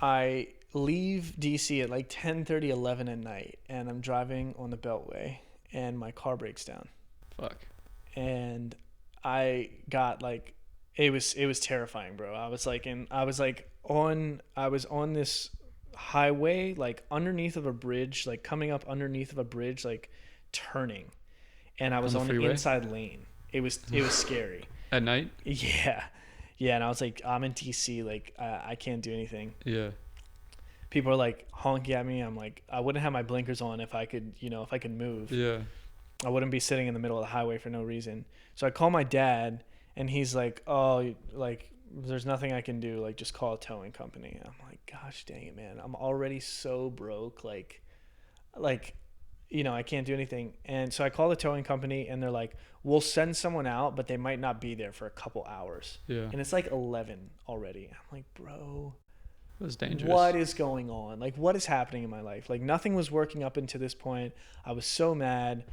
I leave DC at like 10:30, 11 at night, and I'm driving on the Beltway, and my car breaks down. Fuck. And I got like, it was terrifying, bro. I was on this highway, like underneath of a bridge, like coming up underneath of a bridge, like turning, and I On was the on the freeway? inside lane. It was scary. At night? Yeah. Yeah, and I was like, I'm in DC, like I can't do anything. Yeah. People are like honking at me. I'm like, I wouldn't have my blinkers on if I could, if I could move. Yeah. I wouldn't be sitting in the middle of the highway for no reason. So I call my dad, and he's like, "Oh, like there's nothing I can do. Like just call a towing company." And I'm like, "Gosh dang it, man! I'm already so broke. Like, I can't do anything." And so I call the towing company, and they're like, "We'll send someone out, but they might not be there for a couple hours." Yeah. And it's like 11 already. I'm like, "Bro, It was dangerous. what is going on? Like, what is happening in my life? Like, nothing was working up until this point. I was so mad."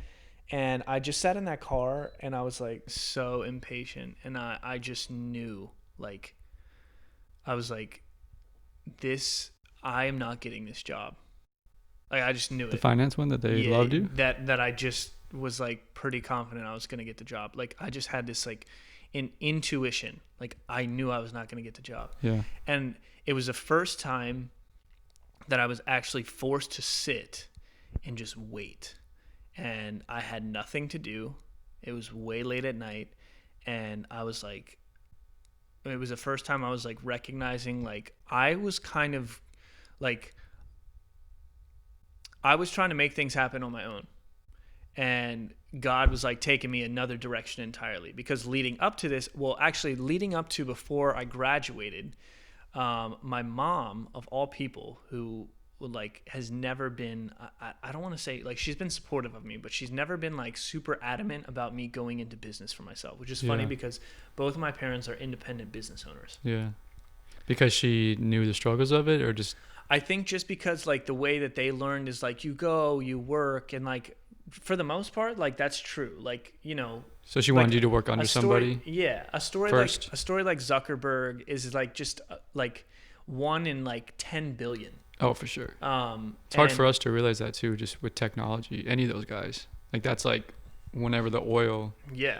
And I just sat in that car, and I was like so impatient. And I just knew, like, I was like, I am not getting this job. Like, I just knew The it. finance one that they loved you? That I just was like pretty confident I was going to get the job. Like, I just had this like intuition. Like, I knew I was not going to get the job. Yeah. And it was the first time that I was actually forced to sit and just wait. And I had nothing to do. It was way late at night, and I was like, it was the first time I was like recognizing, like, I was kind of like, I was trying to make things happen on my own, and God was like taking me another direction entirely. Because leading up to this, well, actually leading up to before I graduated, my mom, of all people, who like has never been, I don't want to say, like, she's been supportive of me, but she's never been like super adamant about me going into business for myself, which is funny because both of my parents are independent business owners. Yeah. Because she knew the struggles of it, or just... I think just because like the way that they learned is like, you go, you work, and like for the most part, like that's true. Like, So she like wanted you to work under somebody? Yeah. A story first. like Zuckerberg is like just like 1 in like 10 billion. Oh, for sure. It's hard for us to realize that too, just with technology. Any of those guys, like that's like whenever the oil,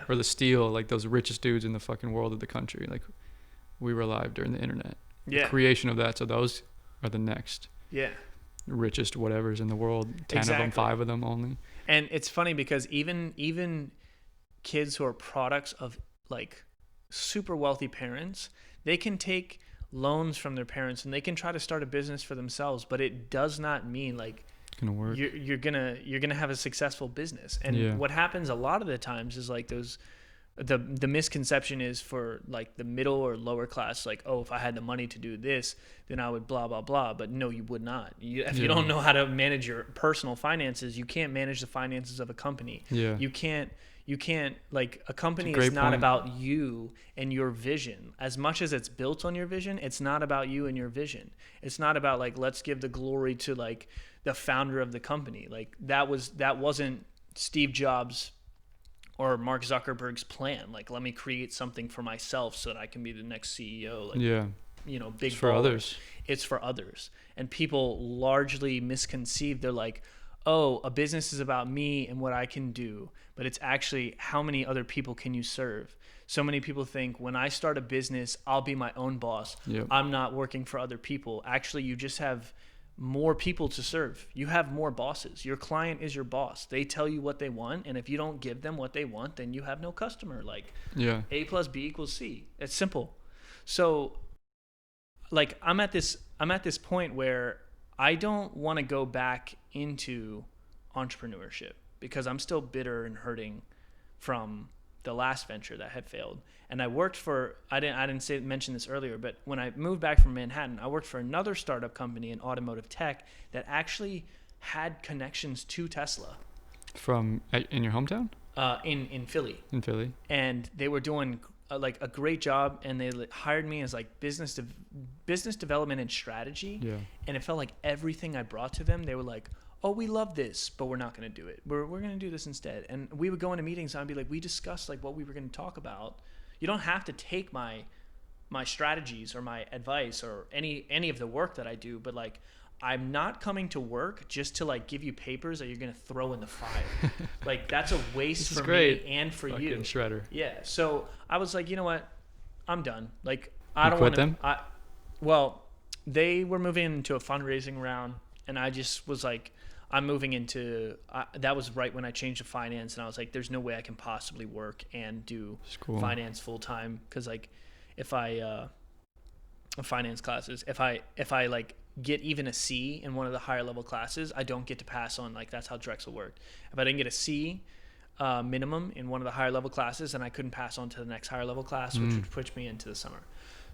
or the steel, like those richest dudes in the fucking world of the country, like we were alive during the internet. The creation of that. So those are the next richest whatevers in the world. 10 of them, 5 of them only. And it's funny because even kids who are products of like super wealthy parents, they can take loans from their parents and they can try to start a business for themselves, but it does not mean like it's gonna work. You're gonna have a successful business. And what happens a lot of the times is like the misconception is for like the middle or lower class, like, oh, if I had the money to do this, then I would blah blah blah. But no, you would not. If you don't know how to manage your personal finances, you can't manage the finances of a company. You can't, like, a company is not about you and your vision. As much as it's built on your vision, it's not about you and your vision. It's not about like, let's give the glory to like the founder of the company. Like that wasn't Steve Jobs or Mark Zuckerberg's plan. Like, let me create something for myself so that I can be the next CEO. Like, big. It's for others. It's for others. And people largely misconceive. They're like, oh, a business is about me and what I can do, but it's actually how many other people can you serve? So many people think when I start a business, I'll be my own boss. I'm not working for other people. Actually, you just have more people to serve. You have more bosses. Your client is your boss. They tell you what they want, and if you don't give them what they want, then you have no customer. Like, A plus B equals C. It's simple. So, like, I'm at this point where I don't want to go back into entrepreneurship because I'm still bitter and hurting from the last venture that had failed. And I worked for, I didn't mention this earlier, but when I moved back from Manhattan, I worked for another startup company in automotive tech that actually had connections to Tesla. In your hometown? In Philly. In Philly. And they were doing like a great job, and they hired me as like business development and strategy. And it felt like everything I brought to them, they were like, oh, we love this, but we're not going to do it. We're going to do this instead. And we would go into meetings and I'd be like, we discussed like what we were going to talk about. You don't have to take my my strategies or my advice or any of the work that I do, but like I'm not coming to work just to like give you papers that you're gonna throw in the fire. Like that's a waste for me and for fucking you. Shredder. Yeah. So I was like, you know what? I'm done. Like I you don't quit want to. them? Well, they were moving into a fundraising round, and I just was like, I'm moving into. That was right when I changed to finance, and I was like, there's no way I can possibly work and do finance full time because like, if I finance classes, if I like get even a C in one of the higher level classes, I don't get to pass on. Like that's how Drexel worked. If I didn't get a C minimum in one of the higher level classes, and I couldn't pass on to the next higher level class, which would push me into the summer.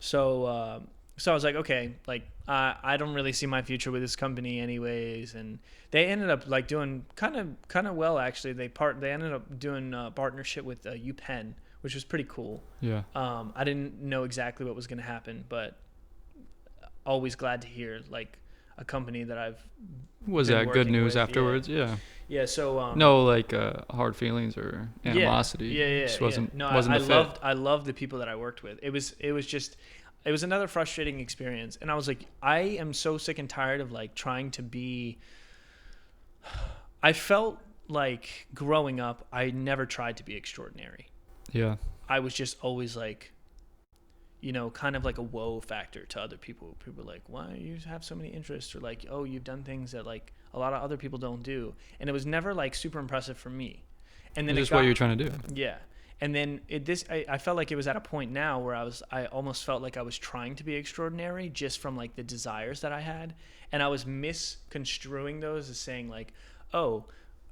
So so I was like, okay, like I don't really see my future with this company anyways. And they ended up like doing kind of well actually. They ended up doing a partnership with UPenn, which was pretty cool. Yeah. I didn't know exactly what was going to happen, but always glad to hear like a company that I've was that good news with afterwards? Yeah. So no like hard feelings or animosity. Yeah. Just wasn't I loved the people that I worked with. It was another frustrating experience, and I was like, I am so sick and tired of like trying to be. I felt like growing up, I never tried to be extraordinary. Yeah. I was just always like, you know, kind of like a whoa factor to other people. People were like, why you have so many interests? Or like, oh, you've done things that like a lot of other people don't do. And it was never like super impressive for me. And then it's what you're trying to do. Yeah. And then I felt like it was at a point now where I almost felt like I was trying to be extraordinary just from like the desires that I had. And I was misconstruing those as saying like, oh,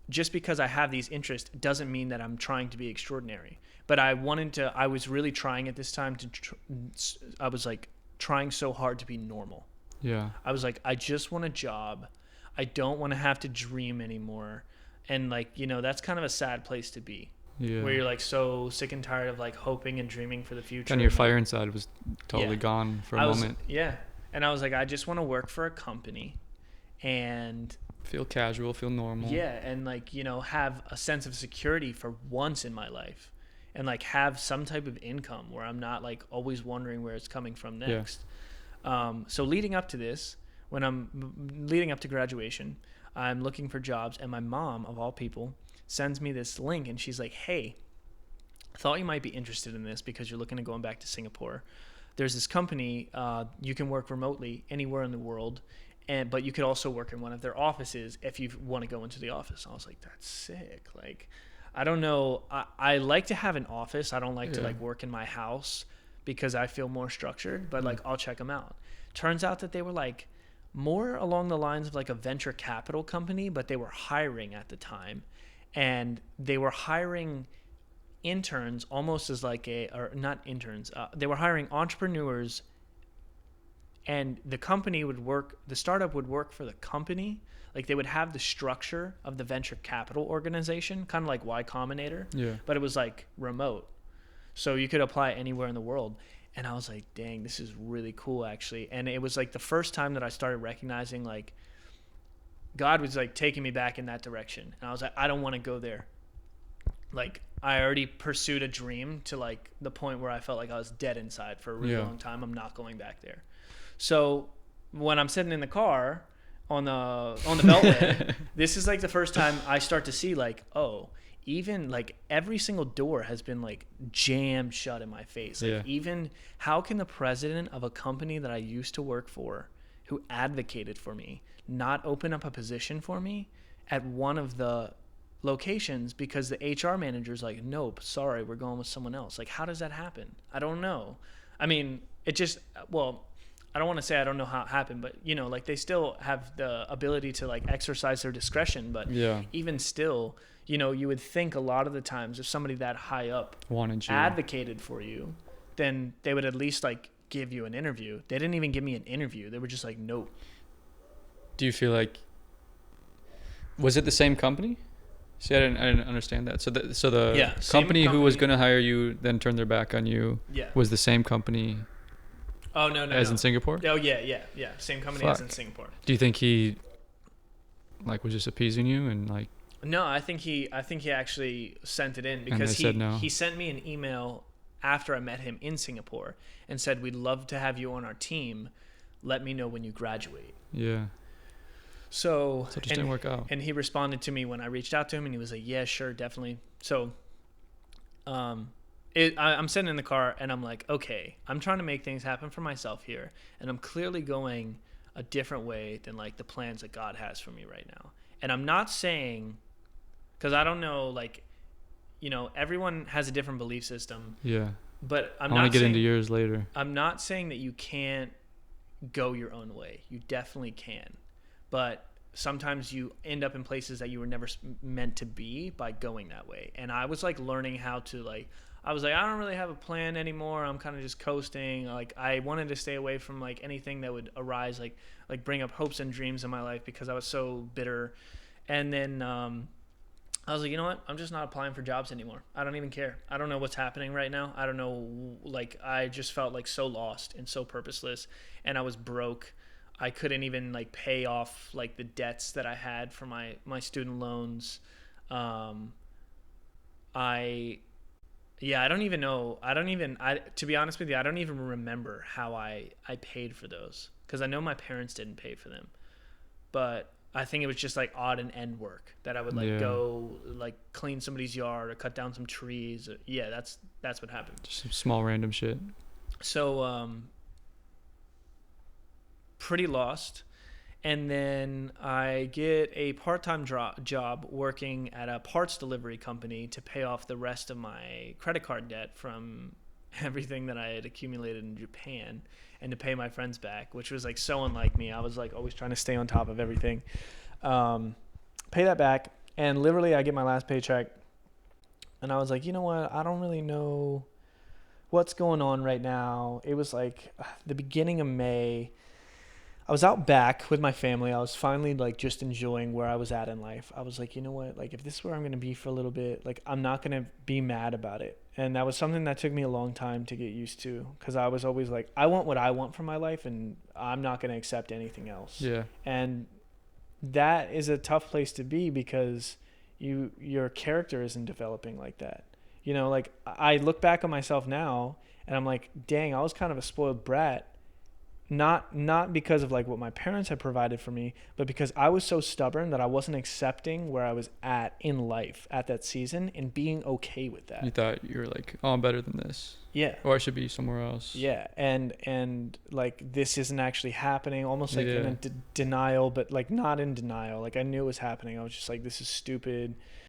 just because I have these interests doesn't mean that I'm trying to be extraordinary. But I was really trying at this time I was like trying so hard to be normal. Yeah. I was like, I just want a job. I don't want to have to dream anymore. And like, you know, that's kind of a sad place to be. Yeah. Where you're like so sick and tired of like hoping and dreaming for the future. And your fire inside was totally gone for a moment. Yeah. And I was like, I just want to work for a company and feel casual, feel normal. Yeah. And like, you know, have a sense of security for once in my life and like have some type of income where I'm not like always wondering where it's coming from next. Yeah. So leading up to this, when I'm leading up to graduation, I'm looking for jobs, and my mom, of all people, sends me this link, and she's like, hey, I thought you might be interested in this because you're looking at going back to Singapore. There's this company, you can work remotely anywhere in the world, but you could also work in one of their offices if you want to go into the office. I was like, that's sick. Like, I don't know. I like to have an office. I don't like to like work in my house because I feel more structured, but like I'll check them out. Turns out that they were like more along the lines of like a venture capital company, but they were hiring at the time. And they were hiring interns almost as like or not interns. They were hiring entrepreneurs, and the startup would work for the company. Like they would have the structure of the venture capital organization, kind of like Y Combinator. Yeah. But it was like remote. So you could apply anywhere in the world. And I was like, dang, this is really cool actually. And it was like the first time that I started recognizing like God was like taking me back in that direction. And I was like, I don't want to go there. Like I already pursued a dream to like the point where I felt like I was dead inside for a really long time. I'm not going back there. So when I'm sitting in the car on the Beltway, this is like the first time I start to see like, oh, even like every single door has been like jammed shut in my face. Like even how can the president of a company that I used to work for, who advocated for me, not open up a position for me at one of the locations because the HR manager's like, nope, sorry, we're going with someone else. Like, how does that happen? I don't know. I mean, it just, well, I don't want to say I don't know how it happened, but you know, like they still have the ability to like exercise their discretion. But even still, you know, you would think a lot of the times if somebody that high up advocated for you, then they would at least like give you an interview. They didn't even give me an interview. They were just like, nope. Do you feel like, was it the same company? See, I didn't understand that. So the company who was going to hire you then turned their back on you was the same company. Oh, no. In Singapore? Oh, yeah. Same company as in Singapore. Do you think he like was just appeasing you and like? No, I think he actually sent it in because he sent me an email after I met him in Singapore and said, we'd love to have you on our team. Let me know when you graduate. Yeah. So it just didn't work out. And he responded to me when I reached out to him, and he was like, yeah, sure, definitely. So I'm sitting in the car, and I'm like, okay, I'm trying to make things happen for myself here, and I'm clearly going a different way than like the plans that God has for me right now. And I'm not saying, because I don't know, like, you know, everyone has a different belief system. Yeah. But I want to get into yours later. I'm not saying that you can't go your own way. You definitely can. But sometimes you end up in places that you were never meant to be by going that way. And I was like learning how to like, I was like, I don't really have a plan anymore. I'm kind of just coasting. Like I wanted to stay away from like anything that would arise, like bring up hopes and dreams in my life, because I was so bitter. And then I was like, you know what? I'm just not applying for jobs anymore. I don't even care. I don't know what's happening right now. I don't know. Like I just felt like so lost and so purposeless, and I was broke. I couldn't even like pay off like the debts that I had for my student loans. I don't even know. To be honest with you, I don't even remember how I paid for those, because I know my parents didn't pay for them. But I think it was just like odd and end work that I would like go like clean somebody's yard or cut down some trees. Yeah, that's what happened. Just some small random shit. So pretty lost. And then I get a part-time job working at a parts delivery company to pay off the rest of my credit card debt from everything that I had accumulated in Japan, and to pay my friends back, which was like so unlike me. I was like always trying to stay on top of everything. Pay that back, and literally I get my last paycheck, and I was like, you know what? I don't really know what's going on right now. It was like the beginning of May. I was out back with my family. I was finally like just enjoying where I was at in life. I was like, you know what? Like if this is where I'm going to be for a little bit, like I'm not going to be mad about it. And that was something that took me a long time to get used to, because I was always like, I want what I want for my life, and I'm not going to accept anything else. Yeah. And that is a tough place to be, because your character isn't developing like that. You know, like I look back on myself now and I'm like, dang, I was kind of a spoiled brat. Not because of like what my parents had provided for me, but because I was so stubborn that I wasn't accepting where I was at in life at that season and being okay with that. You thought you were like, oh, I'm better than this. Yeah. Or I should be somewhere else. Yeah. And like this isn't actually happening, almost like in a denial, but like not in denial. Like I knew it was happening. I was just like, this is stupid.